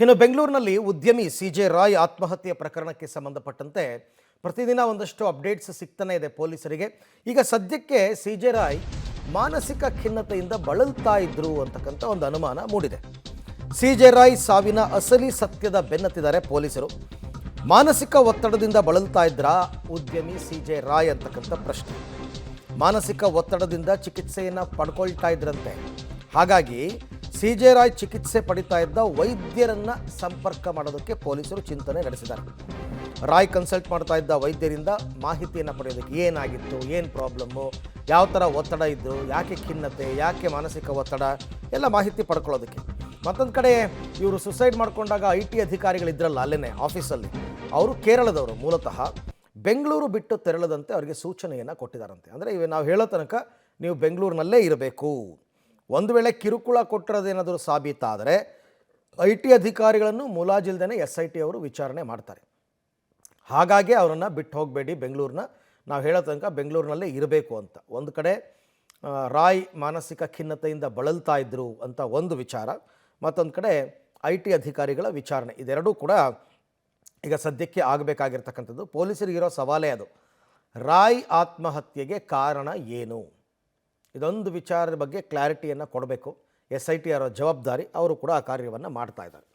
ಇನ್ನು ಬೆಂಗಳೂರಿನಲ್ಲಿ ಉದ್ಯಮಿ ಸಿಜೆ ರಾಯ್ ಆತ್ಮಹತ್ಯೆ ಪ್ರಕರಣಕ್ಕೆ ಸಂಬಂಧಪಟ್ಟಂತೆ ಪ್ರತಿದಿನ ಒಂದಷ್ಟು ಅಪ್ಡೇಟ್ಸ್ ಸಿಗ್ತಾನೆ ಇದೆ ಪೊಲೀಸರಿಗೆ. ಈಗ ಸದ್ಯಕ್ಕೆ ಸಿಜೆ ರಾಯ್ ಮಾನಸಿಕ ಖಿನ್ನತೆಯಿಂದ ಬಳಲ್ತಾ ಇದ್ರು ಅಂತಕ್ಕಂಥ ಒಂದು ಅನುಮಾನ ಮೂಡಿದೆ. ಸಿಜೆ ರಾಯ್ ಸಾವಿನ ಅಸಲಿ ಸತ್ಯದ ಬೆನ್ನತ್ತಿದ್ದಾರೆ ಪೊಲೀಸರು. ಮಾನಸಿಕ ಒತ್ತಡದಿಂದ ಬಳಲ್ತಾ ಇದ್ರಾ ಉದ್ಯಮಿ ಸಿಜೆ ರಾಯ್ ಅಂತಕ್ಕಂಥ ಪ್ರಶ್ನೆ. ಮಾನಸಿಕ ಒತ್ತಡದಿಂದ ಚಿಕಿತ್ಸೆಯನ್ನು ಪಡ್ಕೊಳ್ತಾ ಇದ್ರಂತೆ. ಹಾಗಾಗಿ ಸಿಜೆ ರಾಯ್ ಚಿಕಿತ್ಸೆ ಪಡಿತಾ ಇದ್ದ ವೈದ್ಯರನ್ನು ಸಂಪರ್ಕ ಮಾಡೋದಕ್ಕೆ ಪೊಲೀಸರು ಚಿಂತನೆ ನಡೆಸಿದ್ದಾರೆ. ರಾಯ್ ಕನ್ಸಲ್ಟ್ ಮಾಡ್ತಾ ಇದ್ದ ವೈದ್ಯರಿಂದ ಮಾಹಿತಿಯನ್ನು ಪಡೆಯೋದಕ್ಕೆ ಏನಾಗಿತ್ತು, ಏನು ಪ್ರಾಬ್ಲಮ್ಮು, ಯಾವ ಥರ ಒತ್ತಡ ಇದ್ದು, ಯಾಕೆ ಖಿನ್ನತೆ, ಯಾಕೆ ಮಾನಸಿಕ ಒತ್ತಡ ಎಲ್ಲ ಮಾಹಿತಿ ಪಡ್ಕೊಳ್ಳೋದಕ್ಕೆ. ಮತ್ತೊಂದು ಕಡೆ ಇವರು ಸುಸೈಡ್ ಮಾಡಿಕೊಂಡಾಗ IT ಅಧಿಕಾರಿಗಳಿದ್ರಲ್ಲ ಅಲ್ಲೇ ಆಫೀಸಲ್ಲಿ, ಅವರು ಕೇರಳದವರು ಮೂಲತಃ, ಬೆಂಗಳೂರು ಬಿಟ್ಟು ತೆರಳದಂತೆ ಅವರಿಗೆ ಸೂಚನೆಯನ್ನು ಕೊಟ್ಟಿದ್ದಾರಂತೆ. ಅಂದರೆ ನಾವು ಹೇಳೋ ತನಕ ನೀವು ಬೆಂಗಳೂರಿನಲ್ಲೇ ಇರಬೇಕು. ಒಂದು ವೇಳೆ ಕಿರುಕುಳ ಕೊಟ್ಟಿರೋದೇನಾದರೂ ಸಾಬೀತಾದರೆ IT ಅಧಿಕಾರಿಗಳನ್ನು ಮುಲಾಜಿಲ್ದೇ SIT ಅವರು ವಿಚಾರಣೆ ಮಾಡ್ತಾರೆ. ಹಾಗಾಗಿ ಅವರನ್ನು ಬಿಟ್ಟು ಹೋಗಬೇಡಿ, ಬೆಂಗಳೂರನ್ನ ನಾವು ಹೇಳೋ ತನಕ ಬೆಂಗಳೂರಿನಲ್ಲೇ ಇರಬೇಕು ಅಂತ. ಒಂದು ಕಡೆ ರಾಯ್ ಮಾನಸಿಕ ಖಿನ್ನತೆಯಿಂದ ಬಳಲ್ತಾ ಇದ್ದರು ಅಂತ ಒಂದು ವಿಚಾರ, ಮತ್ತೊಂದು ಕಡೆ IT ಅಧಿಕಾರಿಗಳ ವಿಚಾರಣೆ. ಇದೆರಡೂ ಕೂಡ ಈಗ ಸದ್ಯಕ್ಕೆ ಆಗಬೇಕಾಗಿರ್ತಕ್ಕಂಥದ್ದು. ಪೊಲೀಸರಿಗಿರೋ ಸವಾಲೇ ಅದು. ರಾಯ್ ಆತ್ಮಹತ್ಯೆಗೆ ಕಾರಣ ಏನು, ಇದೊಂದು ವಿಚಾರದ ಬಗ್ಗೆ ಕ್ಲಾರಿಟಿಯನ್ನು ಕೊಡಬೇಕು. SIT ಅವರ ಜವಾಬ್ದಾರಿ, ಅವರು ಕೂಡ ಆ ಕಾರ್ಯವನ್ನು ಮಾಡ್ತಾ ಇದ್ದಾರೆ.